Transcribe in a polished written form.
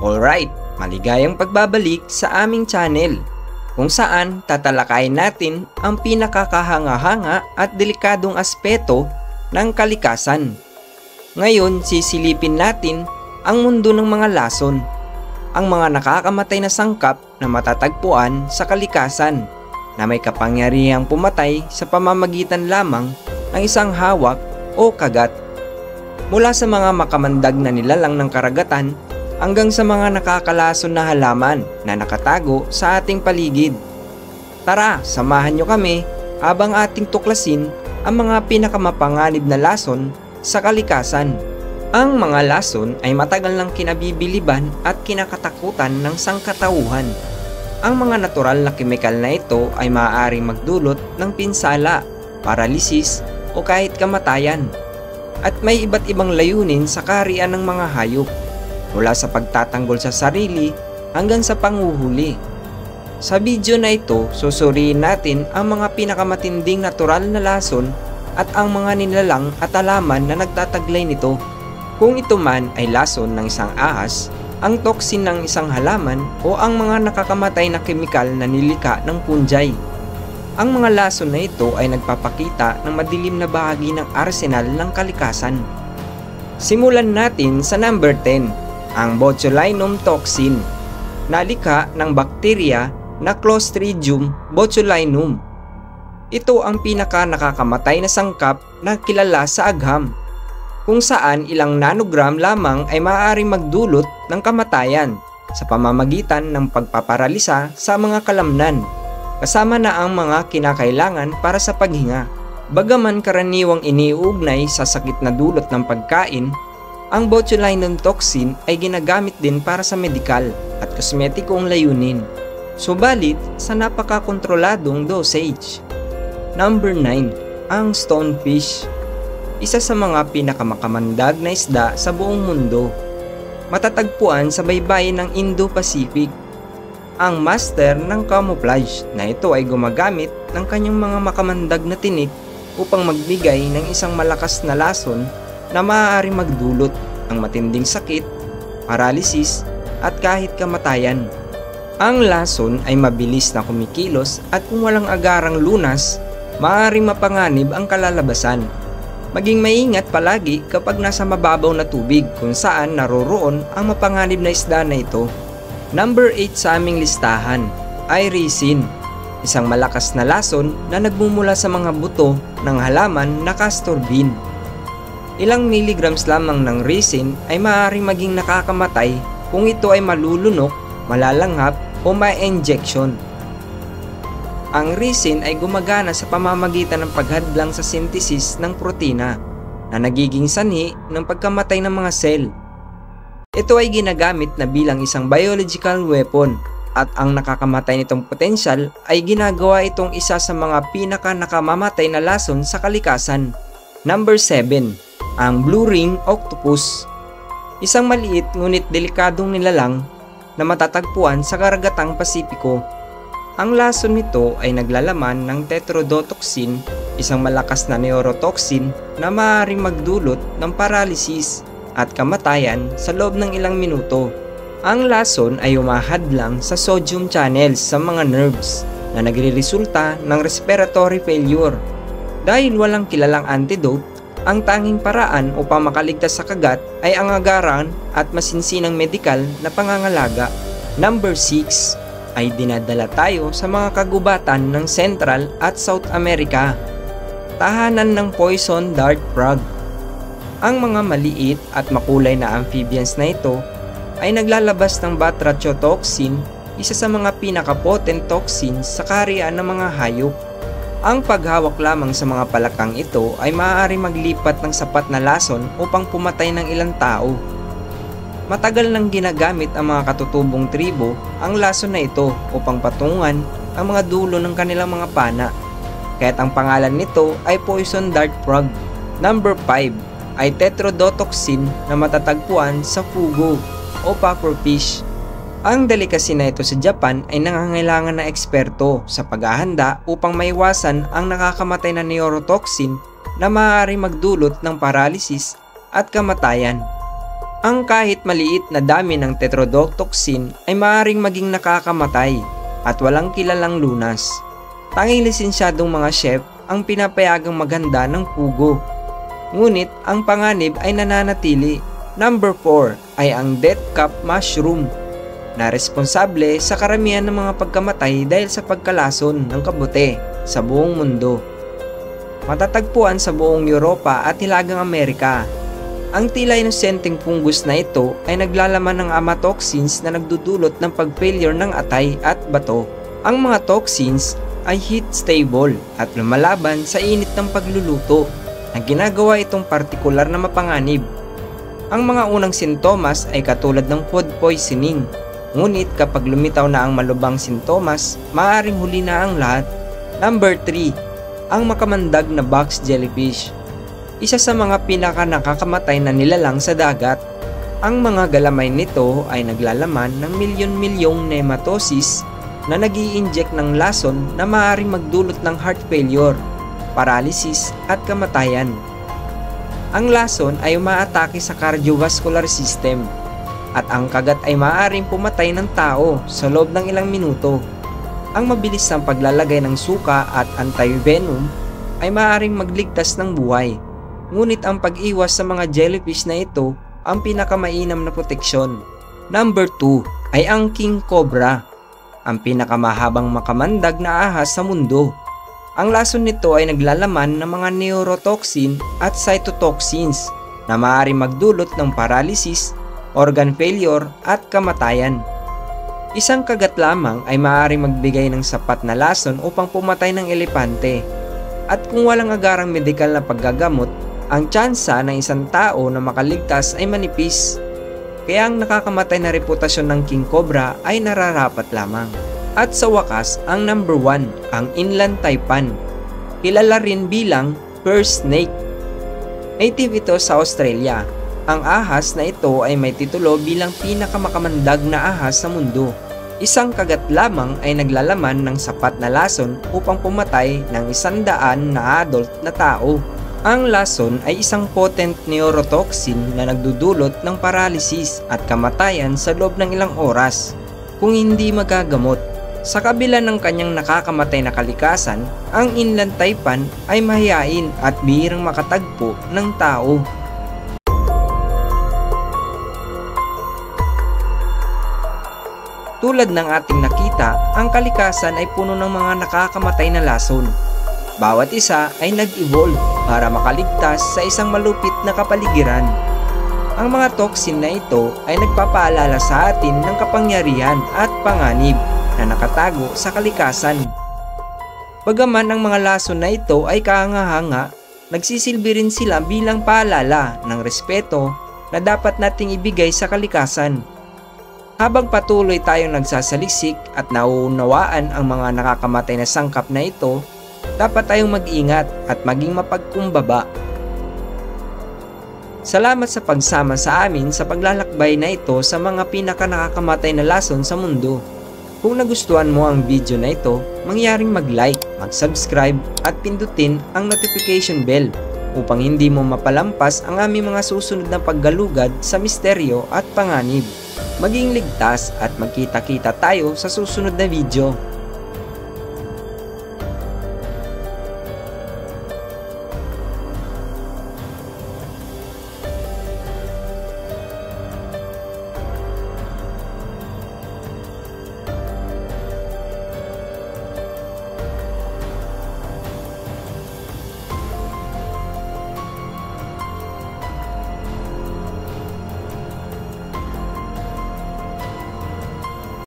Alright, maligayang pagbabalik sa aming channel kung saan tatalakayin natin ang pinakakahanga-hanga at delikadong aspeto ng kalikasan. Ngayon, sisilipin natin ang mundo ng mga lason, ang mga nakakamatay na sangkap na matatagpuan sa kalikasan na may kapangyarihang pumatay sa pamamagitan lamang ng isang hawak o kagat. Mula sa mga makamandag na nilalang ng karagatan hanggang sa mga nakakalason na halaman na nakatago sa ating paligid. Tara, samahan nyo kami habang ating tuklasin ang mga pinakamapanganib na lason sa kalikasan. Ang mga lason ay matagal nang kinabibiliban at kinakatakutan ng sangkatauhan. Ang mga natural na kemikal na ito ay maaaring magdulot ng pinsala, paralisis o kahit kamatayan. At may iba't ibang layunin sa kaharian ng mga hayop, mula sa pagtatanggol sa sarili hanggang sa panguhuli. Sa video na ito, susuriin natin ang mga pinakamatinding natural na lason at ang mga nilalang at halaman na nagtataglay nito. Kung ito man ay lason ng isang ahas, ang toxin ng isang halaman o ang mga nakakamatay na kemikal na nilikha ng fungi. Ang mga lason na ito ay nagpapakita ng madilim na bahagi ng arsenal ng kalikasan. Simulan natin sa number 10, ang botulinum toxin, nalikha ng bakterya na Clostridium botulinum. Ito ang pinaka nakakamatay na sangkap na kilala sa agham, kung saan ilang nanogram lamang ay maaaring magdulot ng kamatayan sa pamamagitan ng pagpaparalisa sa mga kalamnan, kasama na ang mga kinakailangan para sa paghinga. Bagaman karaniwang iniuugnay sa sakit na dulot ng pagkain, ang botulinum toxin ay ginagamit din para sa medikal at kosmetikong layunin, subalit sa napakakontroladong dosage. Number 9, ang stonefish, isa sa mga pinakamakamandag na isda sa buong mundo. Matatagpuan sa baybayin ng Indo-Pacific. Ang master ng camouflage na ito ay gumagamit ng kanyang mga makamandag na tinik upang magbigay ng isang malakas na lason na maaaring magdulot ng matinding sakit, paralysis at kahit kamatayan. Ang lason ay mabilis na kumikilos at kung walang agarang lunas, maaaring mapanganib ang kalalabasan. Maging maingat palagi kapag nasa mababaw na tubig kung saan naroroon ang mapanganib na isda na ito. Number 8 sa aming listahan ay resin, isang malakas na lason na nagmumula sa mga buto ng halaman na castor bean. Ilang milligrams lamang ng resin ay maaaring maging nakakamatay kung ito ay malulunok, malalanghap o ma-injection. Ang resin ay gumagana sa pamamagitan ng paghadlang sa synthesis ng protina na nagiging sanhi ng pagkamatay ng mga cell. Ito ay ginagamit na bilang isang biological weapon at ang nakakamatay nitong potensyal ay ginagawa itong isa sa mga pinaka nakamamatay na lason sa kalikasan. Number 7, ang blue ring octopus, isang maliit ngunit delikadong nilalang na matatagpuan sa karagatang Pasipiko. Ang lason nito ay naglalaman ng tetrodotoxin, isang malakas na neurotoxin na maaaring magdulot ng paralysis at kamatayan sa loob ng ilang minuto. Ang lason ay humahadlang sa sodium channels sa mga nerves na nagreresulta ng respiratory failure. Dahil walang kilalang antidote, ang tanging paraan upang makaligtas sa kagat ay ang agaran at masinsinang medikal na pangangalaga. Number 6 ay dinadala tayo sa mga kagubatan ng Central at South America, tahanan ng poison dart frog. Ang mga maliit at makulay na amphibians na ito ay naglalabas ng batrachotoxin, isa sa mga pinaka-potent toxins sa kaharian ng mga hayop. Ang paghawak lamang sa mga palakang ito ay maaari maglipat ng sapat na lason upang pumatay ng ilang tao. Matagal nang ginagamit ang mga katutubong tribo ang lason na ito upang patungan ang mga dulo ng kanilang mga pana, kaya't ang pangalan nito ay poison dart frog. Number 5 ay tetrodotoxin na matatagpuan sa fugu o pufferfish. Ang delicacy na ito sa Japan ay nangangailangan ng eksperto sa paghahanda upang maiwasan ang nakakamatay na neurotoxin na maaaring magdulot ng paralysis at kamatayan. Ang kahit maliit na dami ng tetrodotoxin ay maaaring maging nakakamatay at walang kilalang lunas. Tanging lisensyadong mga chef ang pinapayagang maghanda ng pugo. Ngunit ang panganib ay nananatili. Number 4 ay ang death cap mushroom na responsable sa karamihan ng mga pagkamatay dahil sa pagkalason ng kabute sa buong mundo. Matatagpuan sa buong Europa at Hilagang Amerika. Ang tila inosenteng fungus na ito ay naglalaman ng amatoxins na nagdudulot ng pag-failure ng atay at bato. Ang mga toxins ay heat stable at lumalaban sa init ng pagluluto na ginagawa itong partikular na mapanganib. Ang mga unang sintomas ay katulad ng food poisoning, ngunit kapag lumitaw na ang malubhang sintomas, maaaring huli na ang lahat. Number 3, ang makamandag na box jellyfish. Isa sa mga pinaka nakakamatay na nilalang sa dagat. Ang mga galamay nito ay naglalaman ng milyon-milyong nematosis na nag-i-inject ng lason na maaaring magdulot ng heart failure, paralysis at kamatayan. Ang lason ay umaatake sa cardiovascular system at ang kagat ay maaaring pumatay ng tao sa loob ng ilang minuto. Ang mabilis na paglalagay ng suka at anti-venom ay maaaring magligtas ng buhay. Ngunit ang pag-iwas sa mga jellyfish na ito ang pinakamainam na proteksyon. Number 2 ay ang king cobra, ang pinakamahabang makamandag na ahas sa mundo. Ang lason nito ay naglalaman ng mga neurotoxin at cytotoxins na maaaring magdulot ng paralysis, organ failure at kamatayan. Isang kagat lamang ay maaaring magbigay ng sapat na lason upang pumatay ng elepante. At kung walang agarang medikal na paggagamot, ang tsansa ng isang tao na makaligtas ay manipis. Kaya ang nakakamatay na reputasyon ng king cobra ay nararapat lamang. At sa wakas, ang number 1, ang inland taipan. Kilala rin bilang fur snake. Native ito sa Australia. Ang ahas na ito ay may titulo bilang pinakamakamandag na ahas sa mundo. Isang kagat lamang ay naglalaman ng sapat na lason upang pumatay ng 100 na adult na tao. Ang lason ay isang potent neurotoxin na nagdudulot ng paralysis at kamatayan sa loob ng ilang oras kung hindi magagamot. Sa kabila ng kanyang nakakamatay na kalikasan, ang inland taipan ay mahiyain at bihirang makatagpo ng tao. Tulad ng ating nakita, ang kalikasan ay puno ng mga nakakamatay na lason. Bawat isa ay nag-evolve para makaligtas sa isang malupit na kapaligiran. Ang mga toxin na ito ay nagpapaalala sa atin ng kapangyarihan at panganib na nakatago sa kalikasan. Bagaman ang mga lason na ito ay kahanga-hanga, nagsisilbi rin sila bilang paalala ng respeto na dapat nating ibigay sa kalikasan. Habang patuloy tayong nagsasaliksik at nauunawaan ang mga nakakamatay na sangkap na ito, dapat tayong mag-ingat at maging mapagkumbaba. Salamat sa pagsama sa amin sa paglalakbay na ito sa mga pinaka nakakamatay na lason sa mundo. Kung nagustuhan mo ang video na ito, mangyaring mag-like, mag-subscribe at pindutin ang notification bell upang hindi mo mapalampas ang aming mga susunod na paggalugad sa misteryo at panganib. Maging ligtas at magkita-kita tayo sa susunod na video.